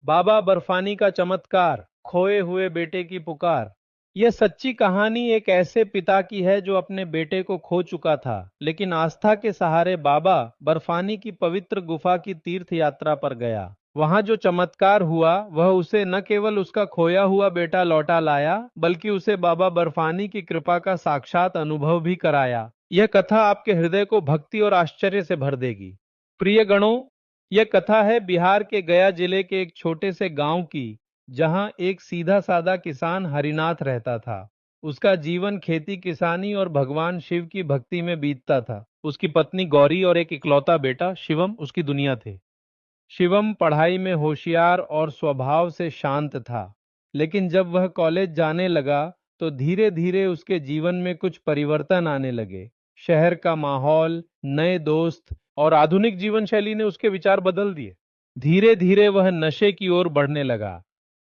बाबा बर्फानी का चमत्कार, खोए हुए बेटे की पुकार। यह सच्ची कहानी एक ऐसे पिता की है जो अपने बेटे को खो चुका था, लेकिन आस्था के सहारे बाबा बर्फानी की पवित्र गुफा की तीर्थ यात्रा पर गया। वहां जो चमत्कार हुआ वह उसे न केवल उसका खोया हुआ बेटा लौटा लाया, बल्कि उसे बाबा बर्फानी की कृपा का साक्षात अनुभव भी कराया। यह कथा आपके हृदय को भक्ति और आश्चर्य से भर देगी। प्रिय गणों, यह कथा है बिहार के गया जिले के एक छोटे से गांव की, जहां एक सीधा साधा किसान हरिनाथ रहता था। उसका जीवन खेती किसानी और भगवान शिव की भक्ति में बीतता था। उसकी पत्नी गौरी और एक इकलौता बेटा शिवम उसकी दुनिया थे। शिवम पढ़ाई में होशियार और स्वभाव से शांत था, लेकिन जब वह कॉलेज जाने लगा तो धीरे धीरे उसके जीवन में कुछ परिवर्तन आने लगे। शहर का माहौल, नए दोस्त और आधुनिक जीवन शैली ने उसके विचार बदल दिए। धीरे धीरे वह नशे की ओर बढ़ने लगा।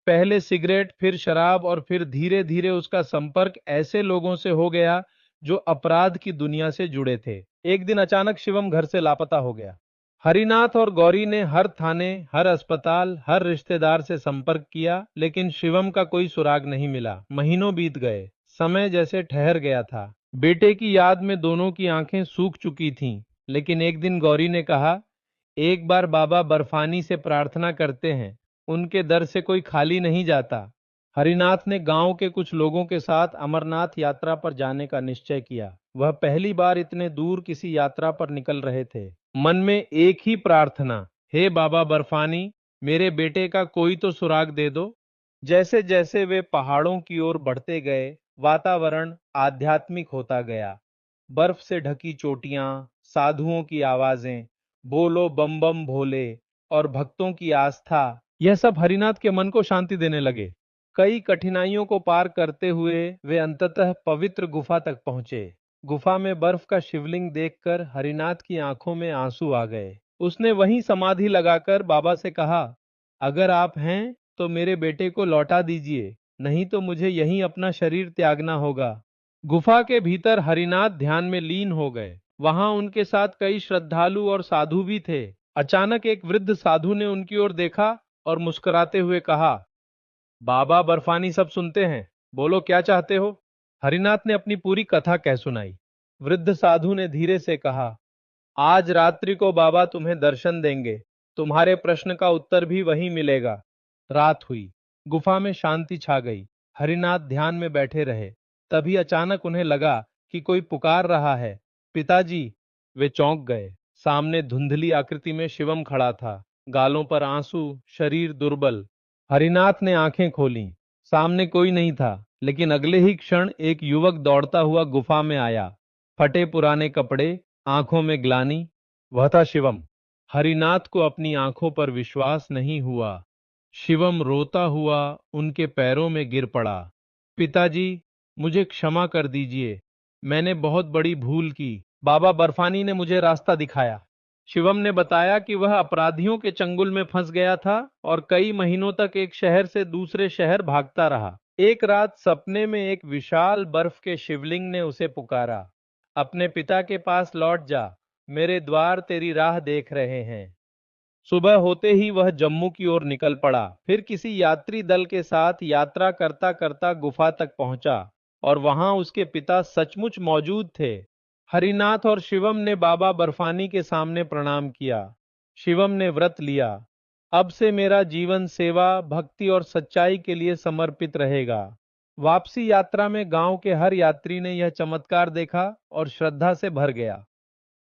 पहले सिगरेट, फिर शराब और फिर धीरे धीरे उसका संपर्क ऐसे लोगों से हो गया जो अपराध की दुनिया से जुड़े थे। एक दिन अचानक शिवम घर से लापता हो गया। हरिनाथ और गौरी ने हर थाने, हर अस्पताल, हर रिश्तेदार से संपर्क किया, लेकिन शिवम का कोई सुराग नहीं मिला। महीनों बीत गए, समय जैसे ठहर गया था। बेटे की याद में दोनों की आंखें सूख चुकी थीं, लेकिन एक दिन गौरी ने कहा, एक बार बाबा बर्फानी से प्रार्थना करते हैं, उनके दर से कोई खाली नहीं जाता। हरिनाथ ने गांव के कुछ लोगों के साथ अमरनाथ यात्रा पर जाने का निश्चय किया। वह पहली बार इतने दूर किसी यात्रा पर निकल रहे थे। मन में एक ही प्रार्थना, हे बाबा बर्फानी, मेरे बेटे का कोई तो सुराग दे दो। जैसे जैसे वे पहाड़ों की ओर बढ़ते गए, वातावरण आध्यात्मिक होता गया। बर्फ से ढकी चोटियां, साधुओं की आवाजें, बोलो बम बम भोले और भक्तों की आस्था, यह सब हरिनाथ के मन को शांति देने लगे। कई कठिनाइयों को पार करते हुए वे अंततः पवित्र गुफा तक पहुंचे। गुफा में बर्फ का शिवलिंग देखकर हरिनाथ की आंखों में आंसू आ गए। उसने वहीं समाधि लगाकर बाबा से कहा, अगर आप हैं तो मेरे बेटे को लौटा दीजिए, नहीं तो मुझे यहीं अपना शरीर त्यागना होगा। गुफा के भीतर हरिनाथ ध्यान में लीन हो गए। वहां उनके साथ कई श्रद्धालु और साधु भी थे। अचानक एक वृद्ध साधु ने उनकी ओर देखा और मुस्कुराते हुए कहा, बाबा बर्फानी सब सुनते हैं, बोलो क्या चाहते हो। हरिनाथ ने अपनी पूरी कथा कह सुनाई। वृद्ध साधु ने धीरे से कहा, आज रात्रि को बाबा तुम्हें दर्शन देंगे, तुम्हारे प्रश्न का उत्तर भी वहीं मिलेगा। रात हुई, गुफा में शांति छा गई। हरिनाथ ध्यान में बैठे रहे। तभी अचानक उन्हें लगा कि कोई पुकार रहा है, पिताजी। वे चौंक गए। सामने धुंधली आकृति में शिवम खड़ा था, गालों पर आंसू, शरीर दुर्बल। हरिनाथ ने आंखें खोलीं। सामने कोई नहीं था, लेकिन अगले ही क्षण एक युवक दौड़ता हुआ गुफा में आया। फटे पुराने कपड़े, आंखों में ग्लानि। वह था शिवम। हरिनाथ को अपनी आंखों पर विश्वास नहीं हुआ। शिवम रोता हुआ उनके पैरों में गिर पड़ा। पिताजी, मुझे क्षमा कर दीजिए, मैंने बहुत बड़ी भूल की। बाबा बर्फानी ने मुझे रास्ता दिखाया। शिवम ने बताया कि वह अपराधियों के चंगुल में फंस गया था और कई महीनों तक एक शहर से दूसरे शहर भागता रहा। एक रात सपने में एक विशाल बर्फ के शिवलिंग ने उसे पुकारा, अपने पिता के पास लौट जा, मेरे द्वार तेरी राह देख रहे हैं। सुबह होते ही वह जम्मू की ओर निकल पड़ा। फिर किसी यात्री दल के साथ यात्रा करता करता गुफा तक पहुंचा और वहां उसके पिता सचमुच मौजूद थे। हरिनाथ और शिवम ने बाबा बर्फानी के सामने प्रणाम किया। शिवम ने व्रत लिया, अब से मेरा जीवन सेवा, भक्ति और सच्चाई के लिए समर्पित रहेगा। वापसी यात्रा में गांव के हर यात्री ने यह चमत्कार देखा और श्रद्धा से भर गया।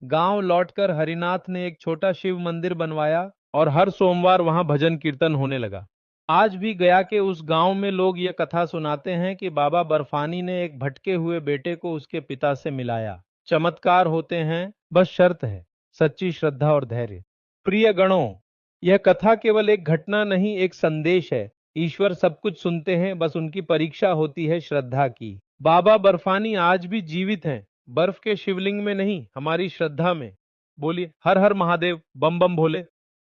गांव लौटकर हरिनाथ ने एक छोटा शिव मंदिर बनवाया और हर सोमवार वहां भजन कीर्तन होने लगा। आज भी गया के उस गांव में लोग ये कथा सुनाते हैं कि बाबा बर्फानी ने एक भटके हुए बेटे को उसके पिता से मिलाया। चमत्कार होते हैं, बस शर्त है सच्ची श्रद्धा और धैर्य। प्रिय गणों, यह कथा केवल एक घटना नहीं, एक संदेश है। ईश्वर सब कुछ सुनते हैं, बस उनकी परीक्षा होती है श्रद्धा की। बाबा बर्फानी आज भी जीवित हैं, बर्फ के शिवलिंग में नहीं, हमारी श्रद्धा में। बोलिए हर हर महादेव, बम बम भोले।